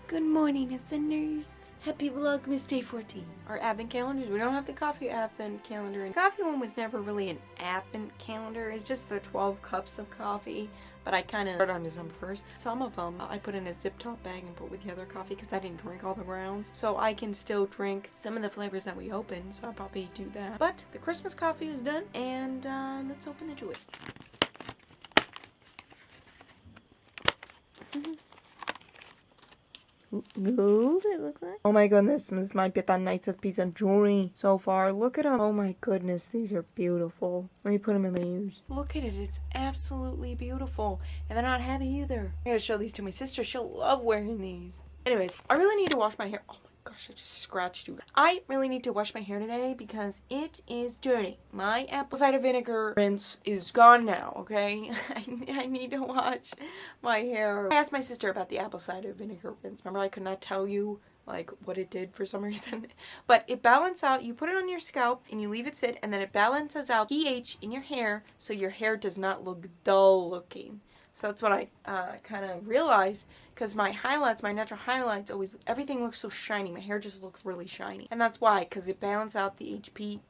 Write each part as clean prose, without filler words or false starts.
Good morning, listeners. Happy Vlogmas Day 14. Our advent calendars, we don't have the coffee advent calendar. And the coffee one was never really an advent calendar. It's just the 12 cups of coffee. But I kind of started on December 1st. Some of them I put in a zip top bag and put with the other coffee because I didn't drink all the grounds. So I can still drink some of the flavors that we opened. So I'll probably do that. But the Christmas coffee is done. And let's open the jewelry. Gold, it looks like. Oh my goodness, this might be the nicest piece of jewelry so far. Look at them. Oh my goodness, these are beautiful. Let me put them in my ears. Look at it, it's absolutely beautiful. And they're not heavy either. I gotta show these to my sister, she'll love wearing these. Anyways, I really need to wash my hair. Oh my gosh, I just scratched you. I really need to wash my hair today because it is dirty. My apple cider vinegar rinse is gone now, okay? I need to wash my hair. I asked my sister about the apple cider vinegar rinse. Remember, I could not tell you like what it did for some reason. But it balances out, you put it on your scalp and you leave it sit, and then it balances out pH in your hair so your hair does not look dull looking. So that's what I kind of realized, because my highlights, my natural highlights, always, everything looks so shiny. My hair just looks really shiny. And that's why, because it balances out the I'm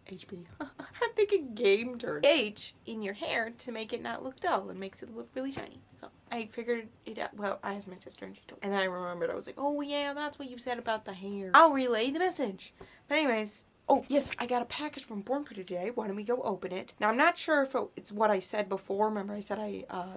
thinking game term. H in your hair to make it not look dull and makes it look really shiny. So I figured it out. Well, I asked my sister and she told me. And then I remembered, I was like, oh yeah, that's what you said about the hair. I'll relay the message. But anyways, oh, yes, I got a package from Born Pretty today. Why don't we go open it? Now, I'm not sure if it's what I said before. Remember, I said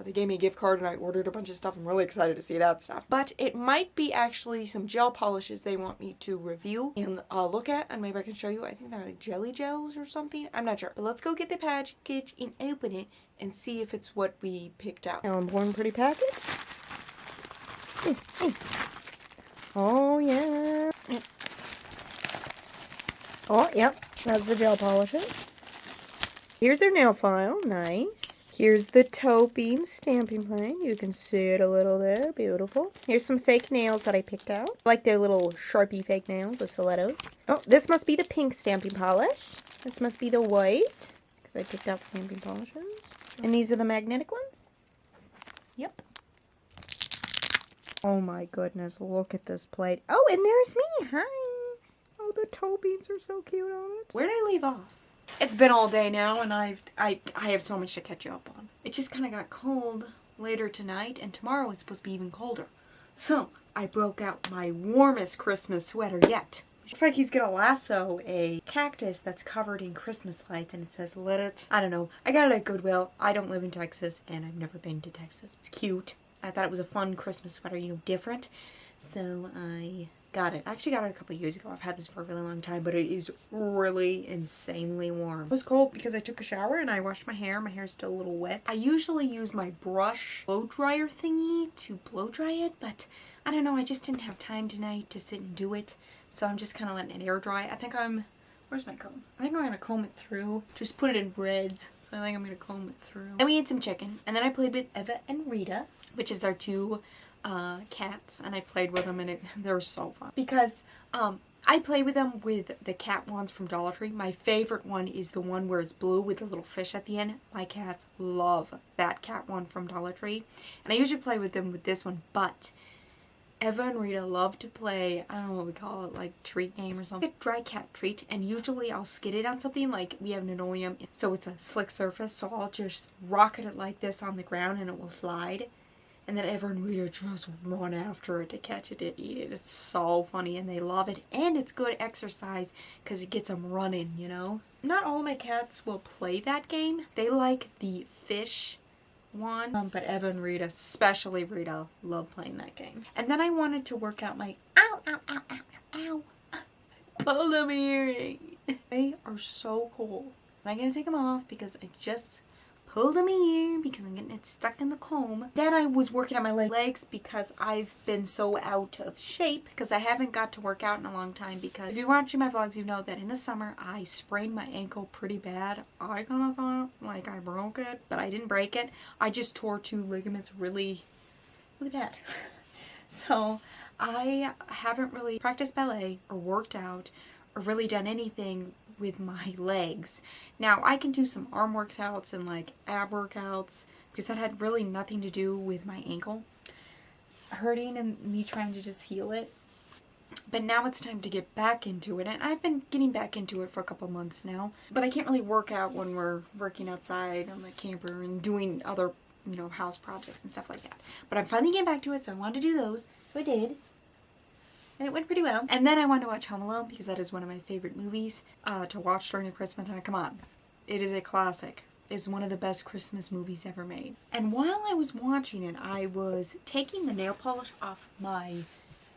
they gave me a gift card and I ordered a bunch of stuff. I'm really excited to see that stuff. But it might be actually some gel polishes they want me to review and look at. And maybe I can show you. I think they're like jelly gels or something. I'm not sure. But let's go get the package and open it and see if it's what we picked out. Now, Born Pretty package. Oh, yeah. Oh, yep, that's the gel polishes. Here's their nail file, nice. Here's the Topping stamping plane. You can see it a little there, beautiful. Here's some fake nails that I picked out. I like their little Sharpie fake nails, the stilettos. Oh, this must be the pink stamping polish. This must be the white, because I picked out stamping polishes. And these are the magnetic ones? Yep. Oh my goodness, look at this plate. Oh, and there's me, hi. Oh, the toe beans are so cute on it. Where did I leave off? It's been all day now, and I have so much to catch you up on. It just kind of got cold later tonight, and tomorrow is supposed to be even colder. So I broke out my warmest Christmas sweater yet. Looks like he's gonna lasso a cactus that's covered in Christmas lights, and it says "Let it." I don't know. I got it at Goodwill. I don't live in Texas, and I've never been to Texas. It's cute. I thought it was a fun Christmas sweater, you know, different. So I got it. I actually got it a couple years ago. I've had this for a really long time, but it is really insanely warm. It was cold because I took a shower and I washed my hair. My hair's still a little wet. I usually use my brush blow dryer thingy to blow dry it, but I don't know. I just didn't have time tonight to sit and do it. So I'm just kind of letting it air dry. I think where's my comb? I think I'm going to comb it through. Just put it in braids. So I think I'm going to comb it through. Then we ate some chicken. And then I played with Eva and Rita, which is our two cats, and I played with them, and they're so fun because I play with them with the cat wands from Dollar Tree. My favorite one is the one where it's blue with the little fish at the end. My cats love that cat wand from Dollar Tree, and I usually play with them with this one, but Eva and Rita love to play, I don't know what we call it, like treat game or something. A dry cat treat, and usually I'll skid it on something, like we have linoleum, so it's a slick surface, so I'll just rocket it like this on the ground and it will slide. And then Eva and Rita just run after it to catch it and eat it. It's so funny, and they love it. And it's good exercise because it gets them running, you know? Not all my cats will play that game. They like the fish one. But Eva and Rita, especially Rita, love playing that game. And then I wanted to work out my pulled them earring. They are so cool. I'm not going to take them off because I just pulled them here because I'm getting it stuck in the comb. Then I was working on my legs because I've been so out of shape because I haven't got to work out in a long time, because if you're watching my vlogs, you know that in the summer I sprained my ankle pretty bad. I kind of thought like I broke it, but I didn't break it. I just tore two ligaments really, really bad. So I haven't really practiced ballet or worked out or really done anything with my legs. Now I can do some arm workouts and like ab workouts because that had really nothing to do with my ankle. hurting and me trying to just heal it. But now it's time to get back into it, and I've been getting back into it for a couple months now. But I can't really work out when we're working outside on the camper and doing other, you know, house projects and stuff like that. But I'm finally getting back to it, so I wanted to do those. So I did. And it went pretty well. And then I wanted to watch Home Alone because that is one of my favorite movies to watch during the Christmas time. Come on. It is a classic. It's one of the best Christmas movies ever made. And while I was watching it, I was taking the nail polish off my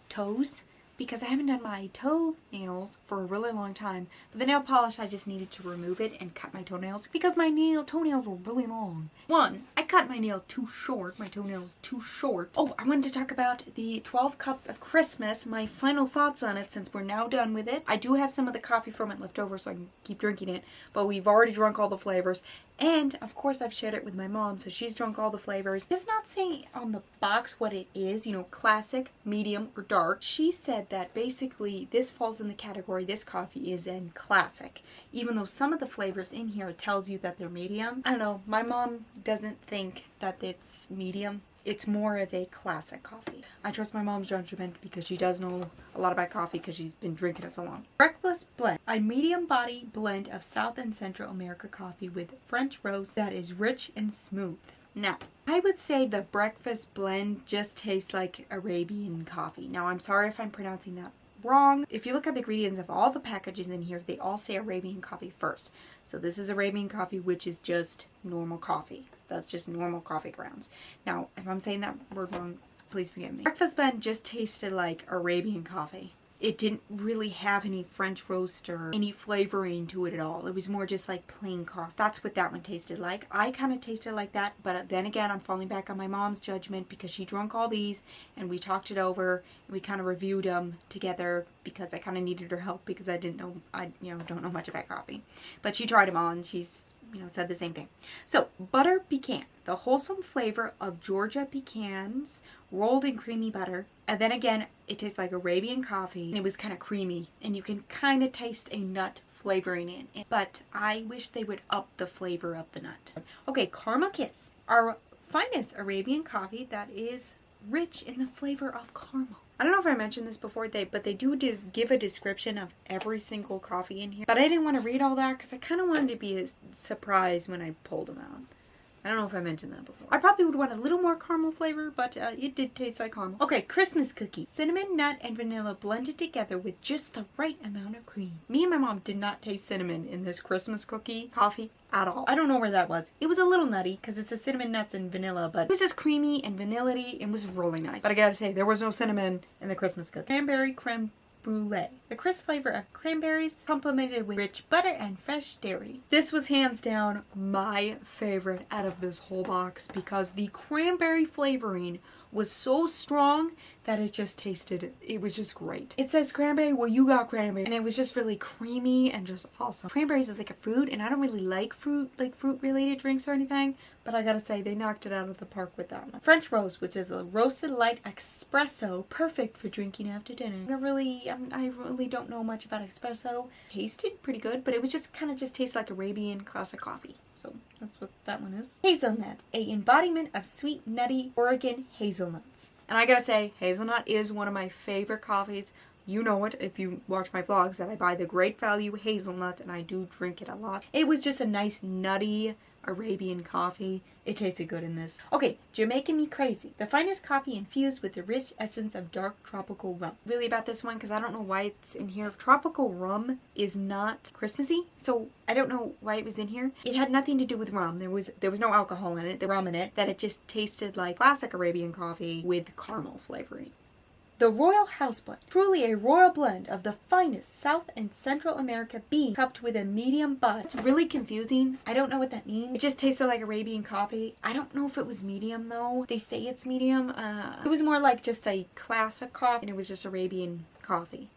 toes because I haven't done my toenails for a really long time. But the nail polish, I just needed to remove it and cut my toenails because my toenails were really long. One, I cut my nail too short, my toenail too short. Oh, I wanted to talk about the 12 Cups of Christmas, my final thoughts on it since we're now done with it. I do have some of the coffee from it left over so I can keep drinking it, but we've already drunk all the flavors. And, of course, I've shared it with my mom, so she's drunk all the flavors. It does not say on the box what it is, you know, classic, medium, or dark. She said that basically this falls in the category, this coffee is in classic. Even though some of the flavors in here tells you that they're medium. I don't know, my mom doesn't think that it's medium. It's more of a classic coffee. I trust my mom's judgment because she does know a lot about coffee because she's been drinking it so long. Breakfast blend. A medium body blend of South and Central America coffee with French roast that is rich and smooth. Now, I would say the breakfast blend just tastes like Arabian coffee. Now, I'm sorry if I'm pronouncing that wrong. If you look at the ingredients of all the packages in here, they all say Arabian coffee first. So this is Arabian coffee, which is just normal coffee. That's just normal coffee grounds. Now, if I'm saying that word wrong, please forgive me. Breakfast blend just tasted like Arabian coffee. It didn't really have any French roast or any flavoring to it at all. It was more just like plain coffee. That's what that one tasted like. I kind of tasted like that, but then again, I'm falling back on my mom's judgment because she drank all these and we talked it over and we kind of reviewed them together because I kind of needed her help because I didn't know, don't know much about coffee. But she tried them all and she's, said the same thing. So, butter pecan, the wholesome flavor of Georgia pecans rolled in creamy butter. And then again, it tastes like Arabian coffee and it was kind of creamy and you can kind of taste a nut flavoring in it. But I wish they would up the flavor of the nut. Okay, Caramel Kiss, our finest Arabian coffee that is rich in the flavor of caramel. I don't know if I mentioned this before, but they do give a description of every single coffee in here. But I didn't want to read all that because I kind of wanted to be a surprise when I pulled them out. I don't know if I mentioned that before. I probably would want a little more caramel flavor, but it did taste like caramel. Okay, Christmas cookie. Cinnamon, nut, and vanilla blended together with just the right amount of cream. Me and my mom did not taste cinnamon in this Christmas cookie coffee at all. I don't know where that was. It was a little nutty because it's a cinnamon, nuts, and vanilla, but it was just creamy and vanilla-y and was really nice. But I gotta say, there was no cinnamon in the Christmas cookie. Cranberry creme brulee. The crisp flavor of cranberries complemented with rich butter and fresh dairy. This was hands down my favorite out of this whole box because the cranberry flavoring was so strong that it just tasted, it was just great. It says cranberry, well you got cranberry. And it was just really creamy and just awesome. Cranberries is like a fruit and I don't really like fruit related drinks or anything, but I gotta say they knocked it out of the park with that one. French roast, which is a roasted light espresso, perfect for drinking after dinner. I really don't know much about espresso. Tasted pretty good, but it was just kind of just tastes like Arabian classic coffee. So that's what that one is. Hazelnut, a embodiment of sweet, nutty Oregon hazelnuts. And I gotta say, hazelnut is one of my favorite coffees. You know it if you watch my vlogs that I buy the Great Value hazelnut and I do drink it a lot. It was just a nice nutty Arabian coffee. It tasted good in this. Okay, Jamaican Me Crazy. The finest coffee infused with the rich essence of dark tropical rum. Really about this one because I don't know why it's in here. Tropical rum is not Christmassy, so I don't know why it was in here. It had nothing to do with rum. There was no alcohol in it, the rum in it, that it just tasted like classic Arabian coffee with caramel flavoring. The Royal House Blend. Truly a royal blend of the finest South and Central America bean cupped with a medium bud. It's really confusing. I don't know what that means. It just tasted like Arabian coffee. I don't know if it was medium though. They say it's medium. It was more like just a classic coffee and it was just Arabian coffee.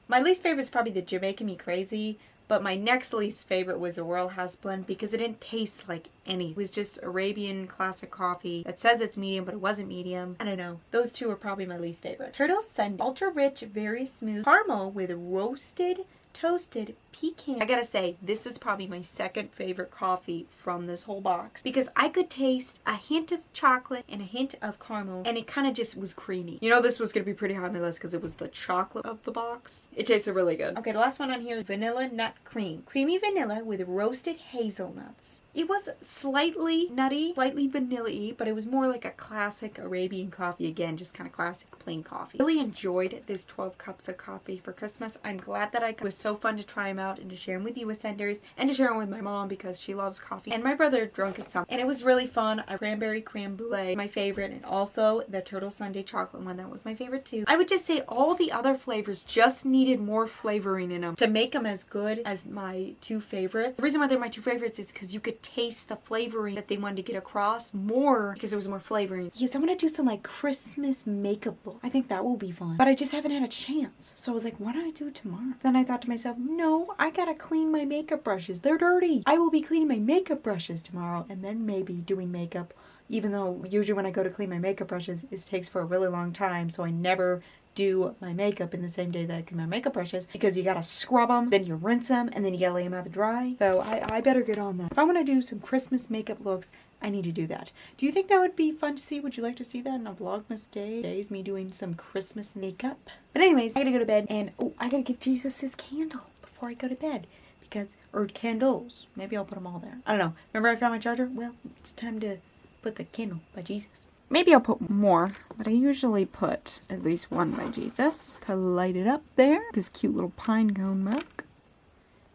My least favorite is probably the Jamaican Me Crazy. But my next least favorite was the Royal House Blend because it didn't taste like any. It was just Arabian classic coffee that says it's medium, but it wasn't medium. I don't know. Those two are probably my least favorite. Turtle Sundae. Ultra rich, very smooth caramel with roasted toasted pecan. I gotta say, this is probably my second favorite coffee from this whole box because I could taste a hint of chocolate and a hint of caramel, and it kind of just was creamy. You know, this was gonna be pretty high on my list because it was the chocolate of the box. It tasted really good. Okay, the last one on here, vanilla nut cream. Creamy vanilla with roasted hazelnuts. It was slightly nutty, slightly vanilla-y, but it was more like a classic Arabian coffee. Again, just kind of classic plain coffee. Really enjoyed this 12 cups of coffee for Christmas. I'm glad that it was so fun to try them out and to share them with you Ascenders and to share them with my mom because she loves coffee. And my brother drunk it some. And it was really fun. A cranberry creme brulee, my favorite, and also the turtle sundae chocolate one, that was my favorite too. I would just say all the other flavors just needed more flavoring in them to make them as good as my two favorites. The reason why they're my two favorites is because you could taste the flavoring that they wanted to get across more because there was more flavoring. Yes, I want to do some like Christmas makeup look. I think that will be fun. But I just haven't had a chance. So I was like, what do I do tomorrow? Then I thought to myself, no, I gotta clean my makeup brushes. They're dirty. I will be cleaning my makeup brushes tomorrow and then maybe doing makeup, even though usually when I go to clean my makeup brushes, it takes for a really long time. So I never do my makeup in the same day that I clean my makeup brushes because you gotta scrub them, then you rinse them, and then you gotta lay them out to dry. So I better get on that. If I want to do some Christmas makeup looks, I need to do that. Do you think that would be fun to see? Would you like to see that in a Vlogmas days? Me doing some Christmas makeup? But anyways, I gotta go to bed and I gotta give Jesus his candle before I go to bed. Because, or candles. Maybe I'll put them all there. I don't know. Remember I found my charger? Well, it's time to put the candle by Jesus. Maybe I'll put more, but I usually put at least one by Jesus to light it up there. This cute little pine cone mug.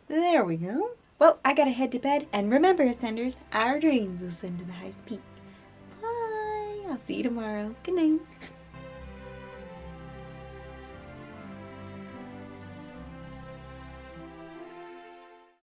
There we go. Well, I gotta head to bed. And remember, Ascenders, our dreams ascend to the highest peak. Bye. I'll see you tomorrow. Good night.